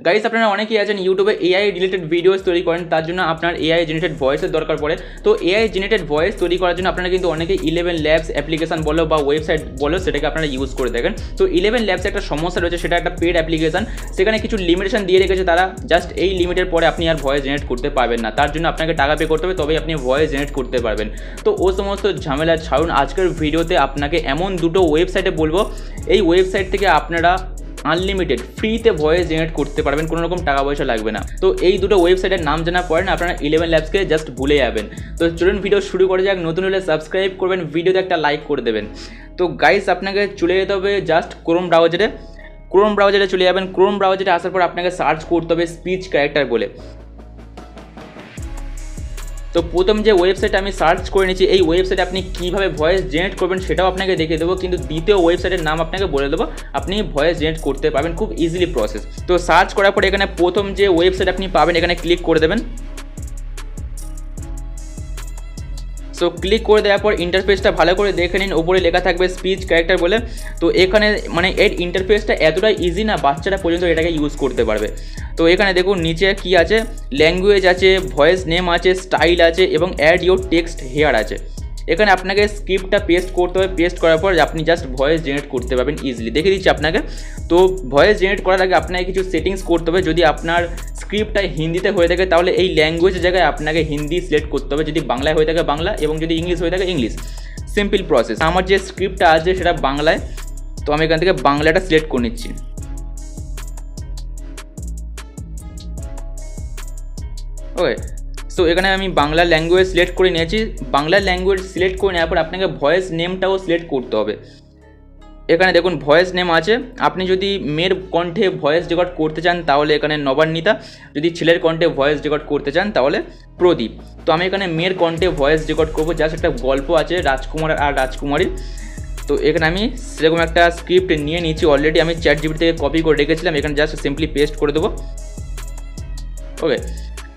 Guys আপনারা অনেকেই আছেন ইউটিউবে এআই রিলেটেড ভিডিওস তৈরি করেন, তার জন্য আপনার এআই জেনারেটেড ভয়েসের দরকার পড়ে। তো এআই জেনারেটেড ভয়েস তৈরি করার জন্য আপনারা কিন্তু অনেকেই 11 ল্যাবস অ্যাপ্লিকেশন বলো বা ওয়েবসাইট বলো সেটাকে আপনারা ইউজ করে দেখেন। তো 11 ল্যাবস একটা সমস্যা রয়েছে, সেটা একটা পেড অ্যাপ্লিকেশন, সেখানে কিছু লিমিটেশন দিয়ে রেখেছে তারা, জাস্ট এই লিমিটের পরে আপনি আর ভয়েস জেনারেট করতে পারবেন না, তার জন্য আপনাকে টাকা পে করতে হবে, তবেই আপনি ভয়েস জেনারেট করতে পারবেন। তো ও সমস্ত ঝামেলা ছাড়ুন, আজকের ভিডিওতে আপনাকে এমন দুটো ওয়েবসাইটে বলবো, এই ওয়েবসাইট থেকে আপনারা আনলিমিটেড ফ্রিতে ভয়েস জেনারেট করতে পারবেন, কোনো রকম টাকা পয়সা লাগবে না। তো এই দুটো ওয়েবসাইটের নাম জানার পরে না আপনারা 11 ল্যাবসকে জাস্ট ভুলে যাবেন। তো চলুন ভিডিও শুরু করে যাক। নতুন হলে সাবস্ক্রাইব করবেন, ভিডিওতে একটা লাইক করে দেবেন। তো গাইস আপনাকে চলে যেতে হবে জাস্ট ক্রোম ব্রাউজারে চলে যাবেন। ক্রোম ব্রাউজারে আসার পর আপনাকে সার্চ করতে হবে স্পিচ ক্যারেক্টার বলে। তো প্রথম যে ওয়েবসাইট আমি সার্চ করে নিয়েছি, এই ওয়েবসাইটে আপনি কীভাবে ভয়েস জেনারেট করবেন সেটাও আপনাকে দেখিয়ে দেবো, কিন্তু দ্বিতীয় ওয়েবসাইটের নাম আপনাকে বলে দেবো, আপনি ভয়েস জেনারেট করতে পারবেন খুব ইজিলি প্রসেস। তো সার্চ করার পরে এখানে প্রথম যে ওয়েবসাইট আপনি পাবেন এখানে ক্লিক করে দেবেন। সো ক্লিক করে দেওয়ার পর ইন্টারফেসটা ভালো করে দেখে নিন, ওপরে লেখা থাকবে স্পিচ ক্যারেক্টার বলে। তো এখানে মানে এর ইন্টারফেসটা এতটা ইজি না, বাচ্চারা পর্যন্ত এটাকে ইউজ করতে পারবে। তো এখানে দেখুন নিচে কি আছে, ল্যাঙ্গুয়েজ আছে, ভয়েস নেম আছে, স্টাইল আছে এবং অ্যাড ইউর টেক্সট হেয়ার আছে। এখানে আপনাকে স্ক্রিপ্টটা পেস্ট করতে হবে, পেস্ট করার পর আপনি জাস্ট ভয়েস জেনারেট করতে পারবেন ইজিলি। দেখে দিচ্ছি আপনাকে। তো ভয়েস জেনারেট করার আগে আপনাকে কিছু সেটিংস করতে হবে। যদি আপনার স্ক্রিপ্টটা হিন্দিতে হয়ে থাকে তাহলে এই ল্যাঙ্গুয়েজের জায়গায় আপনাকে হিন্দি সিলেক্ট করতে হবে, যদি বাংলায় হয়ে থাকে বাংলা, এবং যদি ইংলিশ হয়ে থাকে ইংলিশ। Simple process. আমার যে স্ক্রিপ্টটা আছে সেটা বাংলায়, তো আমি এখান থেকে বাংলাটা সিলেক্ট করে নিচ্ছি। ওকে, সো এখানে আমি বাংলা ল্যাঙ্গুয়েজ সিলেক্ট করে নিয়েছি। বাংলা ল্যাঙ্গুয়েজ সিলেক্ট করে নেওয়ার পর আপনাকে ভয়েস নেমটাও সিলেক্ট করতে হবে। এখানে দেখুন ভয়েস নেম আছে। আপনি যদি মেয়ের কণ্ঠে ভয়েস রেকর্ড করতে চান তাহলে এখানে নবান্বিতা, যদি ছেলের কণ্ঠে ভয়েস রেকর্ড করতে চান তাহলে প্রদীপ। তো আমি এখানে মেয়ের কণ্ঠে ভয়েস রেকর্ড করবো। জাস্ট একটা গল্প আছে রাজকুমার আর রাজকুমারীর। তো এখানে আমি সেরকম একটা স্ক্রিপ্ট নিয়ে নিয়েছি অলরেডি, আমি চ্যাটজিপিটি থেকে কপি করে রেখেছিলাম। এখানে জাস্ট সিম্পলি পেস্ট করে দেবো। ওকে,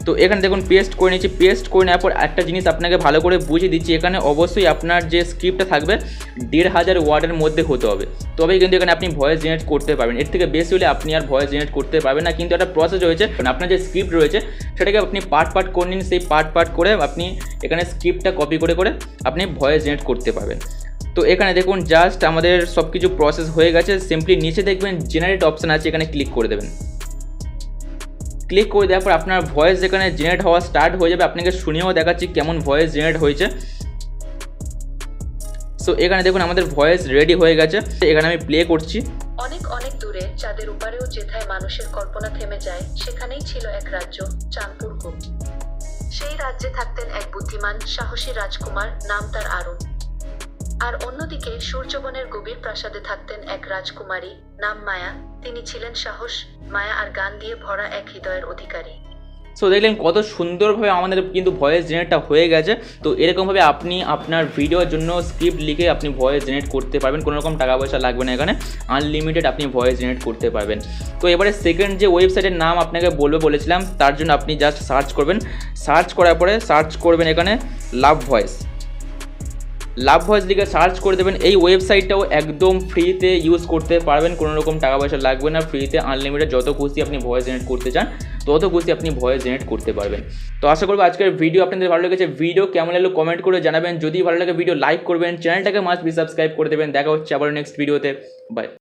তো এখানে দেখুন পেস্ট করে নিচ্ছি। পেস্ট করে নেওয়ার পর একটা জিনিস আপনাকে ভালো করে বুঝিয়ে দিচ্ছি, এখানে অবশ্যই আপনার যে স্ক্রিপ্টটা থাকবে 1500 ওয়ার্ডের মধ্যে হতে হবে, তবেই কিন্তু এখানে আপনি ভয়েস জেনারেট করতে পারবেন। এর থেকে বেশি হলে আপনি আর ভয়েস জেনারেট করতে পারবেন না। কিন্তু একটা প্রসেস রয়েছে, আপনার যে স্ক্রিপ্ট রয়েছে সেটাকে আপনি পার্ট করে নিন। সেই পার্ট করে আপনি এখানে স্ক্রিপ্টটা কপি করে আপনি ভয়েস জেনারেট করতে পারবেন। তো এখানে দেখুন জাস্ট আমাদের সব কিছু প্রসেস হয়ে গেছে। সিম্পলি নিচে দেখবেন জেনারেট অপশান আছে, এখানে ক্লিক করে দেবেন। ক্লিক করে দেওয়ার পর আপনার ভয়েস যেখানে জেনারেট হওয়া স্টার্ট হয়ে যাবে। আপনাকে শুনেও দেখাচ্ছি কেমন ভয়েস জেনারেট হয়েছে। সো এখানে দেখুন আমাদের ভয়েস রেডি হয়ে গেছে। এখানে আমি প্লে করছি। অনেক অনেক দূরে চাঁদের উপারেও যেথায় মানুষের কল্পনা থেমে যায়, সেখানেই ছিল এক রাজ্য, চাঁদপুর। সেই রাজ্যে থাকতেন এক বুদ্ধিমান সাহসী রাজকুমার, নাম তার আরুণ। আর অন্যদিকে সূর্যবনের গভীর প্রাসাদে থাকতেন এক রাজকুমারী, নাম মায়া। তিনি ছিলেন সাহস, মায়া আর গান দিয়ে ভরা এক হৃদয়ের অধিকারী। সো দেখলেন কত সুন্দরভাবে আমাদের কিন্তু ভয়েস জেনারেটটা হয়ে গেছে। তো এরকমভাবে আপনি আপনার ভিডিওর জন্য স্ক্রিপ্ট লিখে আপনি ভয়েস জেনারেট করতে পারবেন, কোনো রকম টাকা পয়সা লাগবে না। এখানে আনলিমিটেড আপনি ভয়েস জেনারেট করতে পারবেন। তো এবারে সেকেন্ড যে ওয়েবসাইটের নাম আপনাকে বলেছিলাম, তার জন্য আপনি জাস্ট সার্চ করবেন। সার্চ করার পরে সার্চ করবেন এখানে লাভ ভয়েস লিখে সার্চ করে দেবেন। এই ওয়েবসাইটটাও একদম ফ্রিতে ইউজ করতে পারবেন, কোনো রকম টাকা পয়সা লাগবে না। ফ্রিতে আনলিমিটেড যত খুশি আপনি ভয়েস জেনারেট করতে চান তত খুশি আপনি ভয়েস জেনারেট করতে পারবেন। তো আশা করবো আজকের ভিডিও আপনাদের ভালো লেগেছে। ভিডিও কেমন লাগলো কমেন্ট করে জানাবেন। যদি ভালো লাগে ভিডিও লাইক করবেন, চ্যানেলটাকে মাস্ট বি সাবস্ক্রাইব করে দেবেন। দেখা হচ্ছে আবার নেক্সট ভিডিওতে। বাই।